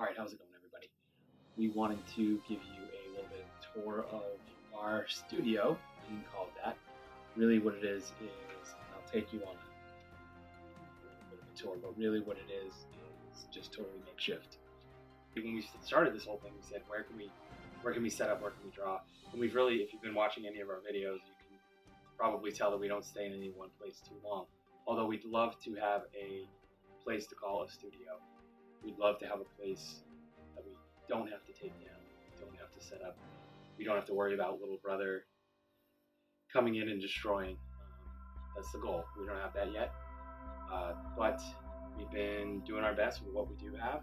Alright, how's it going, everybody? We wanted to give you a little bit of a tour of our studio, you can call it that. Really what it is, I'll take you on a little bit of a tour, but really what it is just totally makeshift. When we started this whole thing, we said, where can we set up, where can we draw? And we've really, if you've been watching any of our videos, you can probably tell that we don't stay in any one place too long. Although we'd love to have a place to call a studio. We'd love to have a place that we don't have to take down, don't have to set up. We don't have to worry about little brother coming in and destroying. That's the goal. We don't have that yet, but we've been doing our best with what we do have.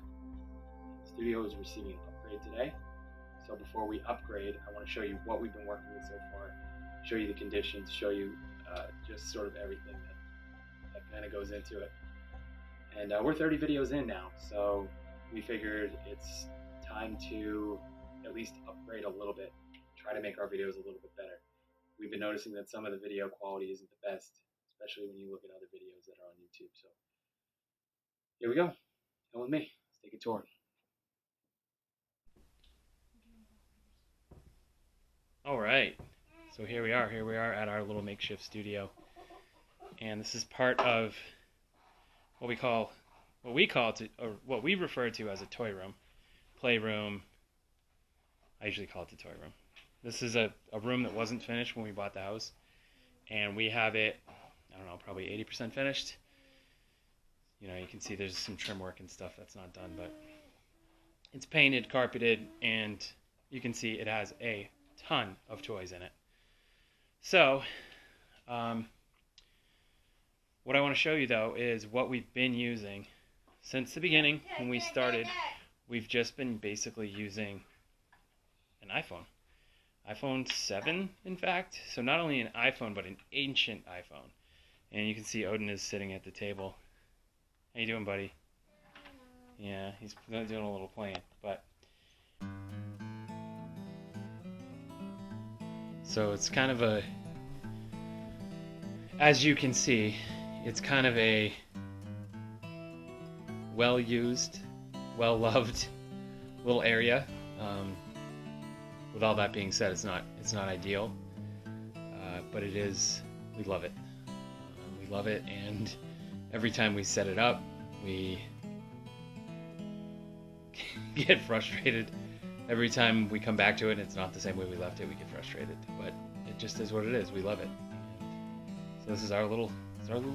The studio is receiving an upgrade today. So before we upgrade, I want to show you what we've been working with so far, show you the conditions, show you just sort of everything that kind of goes into it. And we're 30 videos in now, so we figured it's time to at least upgrade a little bit, try to make our videos a little bit better. We've been noticing that some of the video quality isn't the best, especially when you look at other videos that are on YouTube. So here we go. Come with me. Let's take a tour. All right. So here we are. Here we are at our little makeshift studio. And this is part of what we refer to as a toy room, playroom. I usually call it the toy room. This is a room that wasn't finished when we bought the house, and we have it, I don't know, probably 80% finished. You know, you can see there's some trim work and stuff that's not done, but it's painted, carpeted, and you can see it has a ton of toys in it. So, what I want to show you, though, is what we've been using since the beginning. When we started, we've just been basically using an iPhone 7, in fact. So not only an iPhone, but an ancient iPhone. And you can see Odin is sitting at the table. How you doing, buddy? Yeah, he's doing a little playing, but so it's kind of a, as you can see, it's kind of a well-used, well-loved little area. With all that being said, it's not ideal, but it is. We love it. We love it, and every time we set it up, we get frustrated. Every time we come back to it, and it's not the same way we left it, we get frustrated. But it just is what it is. We love it. So this is our little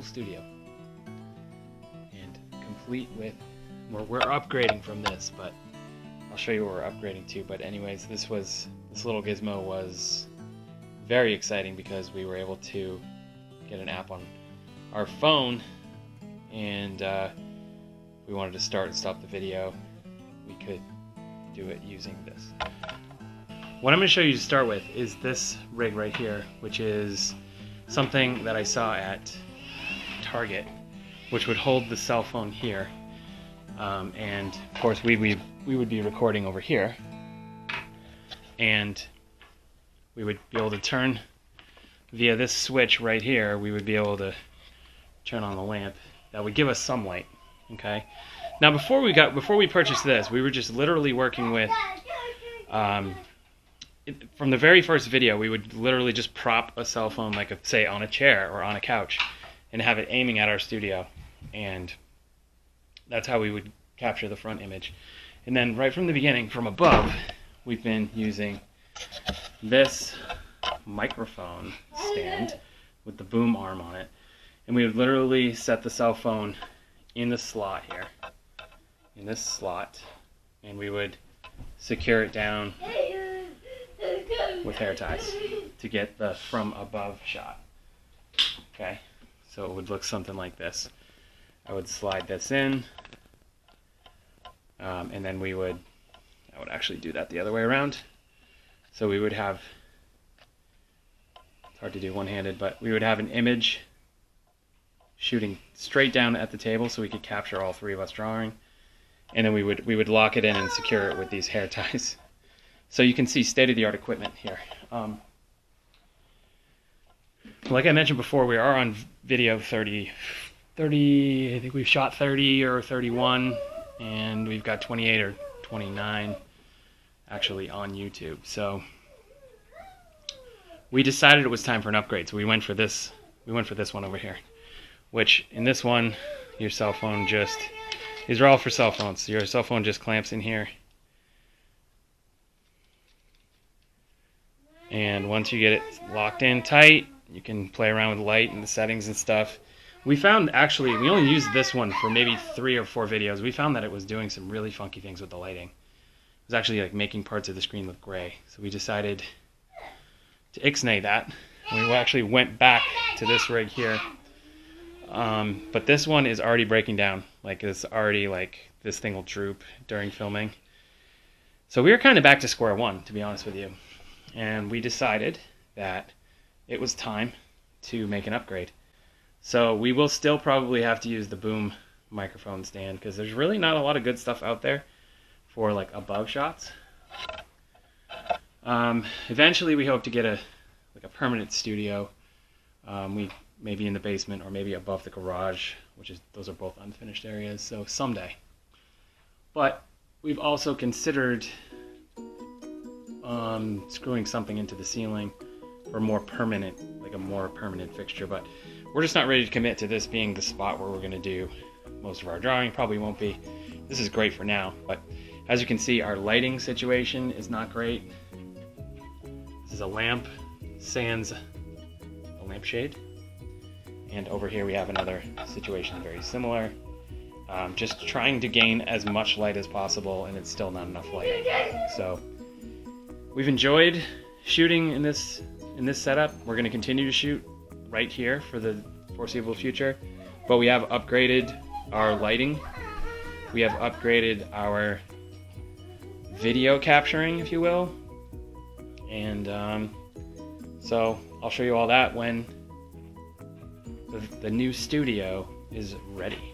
studio, and complete with, we're upgrading from this, but I'll show you what we're upgrading to. But anyways, this little gizmo was very exciting because we were able to get an app on our phone, and we wanted to start and stop the video, we could do it using this. What I'm going to show you to start with is this rig right here, which is something that I saw at Target, which would hold the cell phone here, and of course we would be recording over here, and we would be able to turn via this switch right here. We would be able to turn on the lamp that would give us some light. Okay. Now before we purchased this, we were just literally working with from the very first video, we would literally just prop a cell phone, like say on a chair or on a couch, and have it aiming at our studio, and that's how we would capture the front image. And then right from the beginning, from above, we've been using this microphone stand with the boom arm on it, and we would literally set the cell phone in the slot here, in this slot, and we would secure it down with hair ties to get the from above shot. Okay, so it would look something like this. I would slide this in, and then I would actually do that the other way around. So we would have, it's hard to do one-handed, but we would have an image shooting straight down at the table so we could capture all three of us drawing, and then we would lock it in and secure it with these hair ties. So you can see state-of-the-art equipment here. Like I mentioned before, we are on video 30, I think we've shot 30 or 31, and we've got 28 or 29 actually on YouTube. So we decided it was time for an upgrade. So we went for this one over here, which in this one, your cell phone just, these are all for cell phones. So your cell phone just clamps in here. And once you get it locked in tight, you can play around with the light and the settings and stuff. We found, actually, we only used this one for maybe 3 or 4 videos. We found that it was doing some really funky things with the lighting. It was actually like making parts of the screen look gray. So we decided to ixnay that. We actually went back to this rig here. But this one is already breaking down. Like, it's already like, this thing will droop during filming. So we were kind of back to square one, to be honest with you. And we decided that it was time to make an upgrade. So we will still probably have to use the boom microphone stand, because there's really not a lot of good stuff out there for like above shots. Eventually we hope to get a permanent studio. We maybe in the basement or maybe above the garage, those are both unfinished areas, so someday. But we've also considered screwing something into the ceiling for a more permanent fixture, but we're just not ready to commit to this being the spot where we're going to do most of our drawing. Probably won't be. This is great for now, but as you can see, our lighting situation is not great. This is a lamp, sans a lampshade, and over here we have another situation very similar. Just trying to gain as much light as possible, and it's still not enough light. So we've enjoyed shooting in this setup. We're going to continue to shoot right here for the foreseeable future, but we have upgraded our lighting. We have upgraded our video capturing, if you will, and so I'll show you all that when the new studio is ready.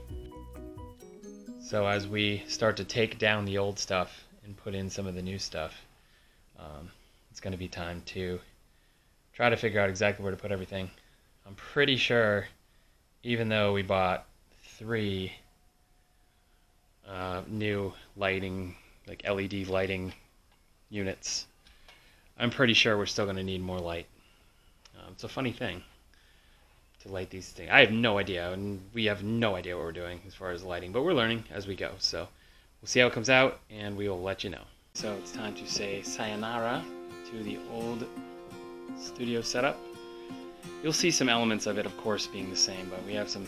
So as we start to take down the old stuff and put in some of the new stuff, it's going to be time to try to figure out exactly where to put everything. I'm pretty sure, even though we bought 3 new lighting, like LED lighting units, I'm pretty sure we're still going to need more light. It's a funny thing to light these things. I have no idea, and we have no idea what we're doing as far as lighting, but we're learning as we go. So we'll see how it comes out, and we will let you know. So it's time to say sayonara to the old studio setup. You'll see some elements of it, of course, being the same, but we have some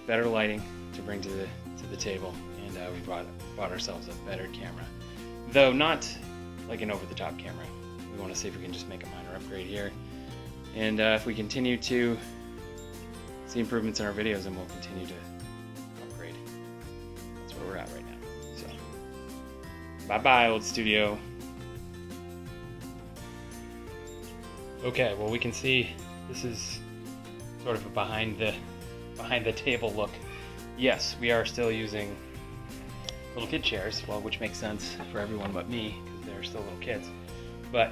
better lighting to bring to the table, and we bought ourselves a better camera, though not like an over-the-top camera. We want to see if we can just make a minor upgrade here, and if we continue to see improvements in our videos, then we'll continue to upgrade. That's where we're at right now. So bye-bye, old studio. Okay, well, we can see this is sort of a behind the table look. Yes, we are still using little kid chairs, well, which makes sense for everyone but me, because they're still little kids. But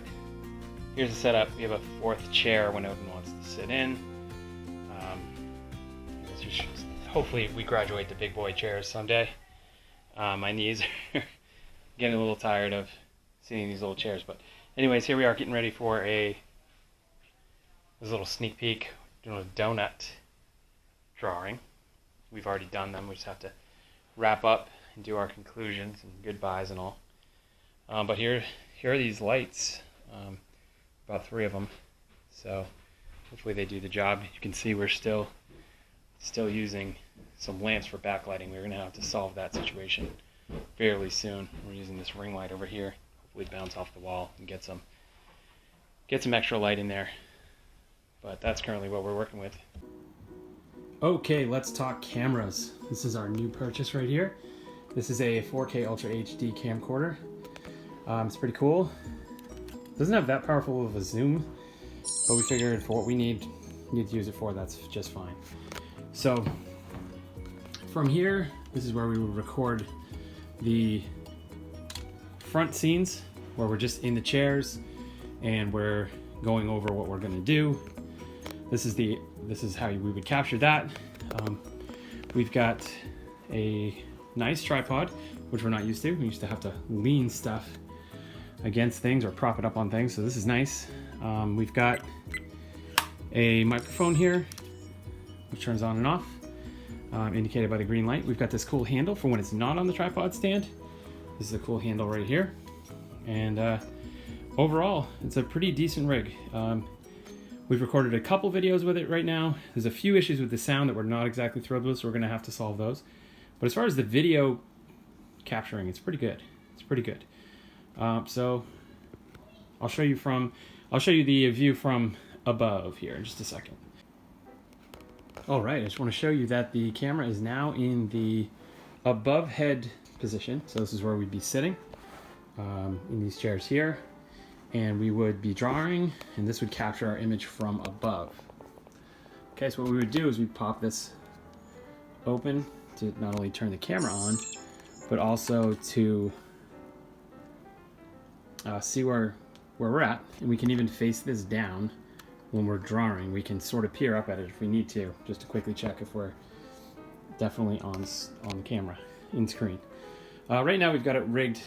here's the setup. We have a 4th chair when Odin wants to sit in. Hopefully we graduate to big boy chairs someday. My knees are getting a little tired of seeing these little chairs. But anyways, here we are getting ready for this little sneak peek, doing a donut drawing. We've already done them. We just have to wrap up and do our conclusions and goodbyes and all. But here are these lights, about 3 of them. So hopefully they do the job. You can see we're still using some lamps for backlighting. We're gonna have to solve that situation fairly soon. We're using this ring light over here. Hopefully bounce off the wall and get some extra light in there. But that's currently what we're working with. Okay, let's talk cameras. This is our new purchase right here. This is a 4K Ultra HD camcorder. It's pretty cool. Doesn't have that powerful of a zoom, but we figured for what we need to use it for, that's just fine. So from here, this is where we would record the front scenes, where we're just in the chairs and we're going over what we're gonna do. This is how we would capture that. We've got a nice tripod. which we're not used to. We used to have to lean stuff against things or prop it up on things, so this is nice. We've got a microphone here, which turns on and off, indicated by the green light. We've got this cool handle for when it's not on the tripod stand. This is a cool handle right here. And overall, it's a pretty decent rig. We've recorded a couple videos with it right now. There's a few issues with the sound that we're not exactly thrilled with, so we're gonna have to solve those. But as far as the video capturing, it's pretty good. It's pretty good. So I'll show you the view from above here in just a second. All right, I just want to show you that the camera is now in the above head position. So this is where we'd be sitting in these chairs here, and we would be drawing, and this would capture our image from above. Okay, so what we would do is we'd pop this open to not only turn the camera on, but also to see where we're at, and we can even face this down when we're drawing. We can sort of peer up at it if we need to, just to quickly check if we're definitely on the camera, in screen. Right now we've got it rigged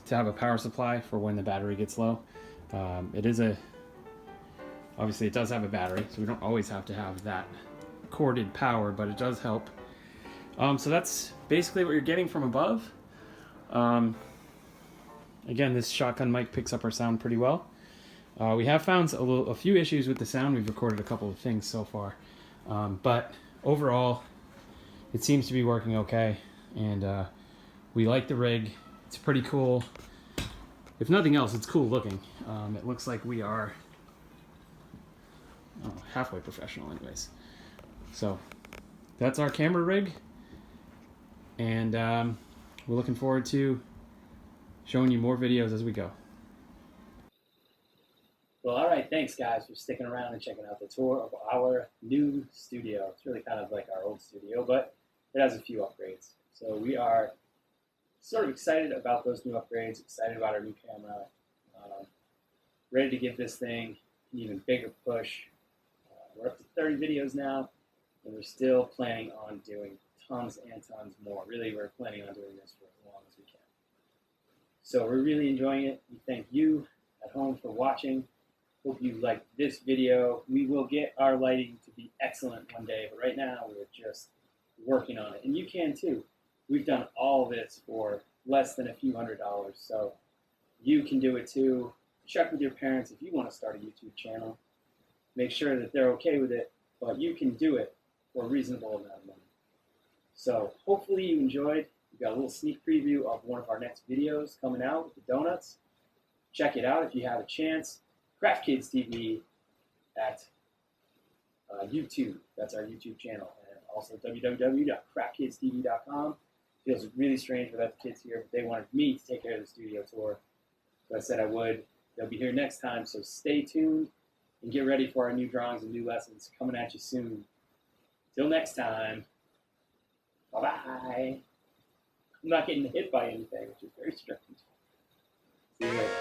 to have a power supply for when the battery gets low. Obviously it does have a battery, so we don't always have to have that corded power, but it does help. So that's basically what you're getting from above. Again, this shotgun mic picks up our sound pretty well. We have found a few issues with the sound. We've recorded a couple of things so far. But overall, it seems to be working okay. And we like the rig. It's pretty cool. If nothing else, it's cool looking. It looks like we are halfway professional anyways. So that's our camera rig. And we're looking forward to showing you more videos as we go. Well, all right, thanks guys for sticking around and checking out the tour of our new studio. It's really kind of like our old studio, but it has a few upgrades. So we are sort of excited about those new upgrades, excited about our new camera, ready to give this thing an even bigger push. We're up to 30 videos now, and we're still planning on doing tons and tons more. Really, we're planning on doing this for as long as we can. So we're really enjoying it. We thank you at home for watching. Hope you liked this video. We will get our lighting to be excellent one day, but right now we're just working on it. And you can too. We've done all this for less than a few $100s, so you can do it too. Check with your parents if you want to start a YouTube channel. Make sure that they're okay with it, but you can do it for a reasonable amount of money. So hopefully you enjoyed. We've got a little sneak preview of one of our next videos coming out with the donuts. Check it out if you have a chance. Craft Kids TV at YouTube. That's our YouTube channel. And also www.craftkidstv.com. Feels really strange without the kids here, but they wanted me to take care of the studio tour. So I said I would. They'll be here next time, so stay tuned and get ready for our new drawings and new lessons coming at you soon. Till next time, bye-bye. I'm not getting hit by anything, which is very strange. See you later.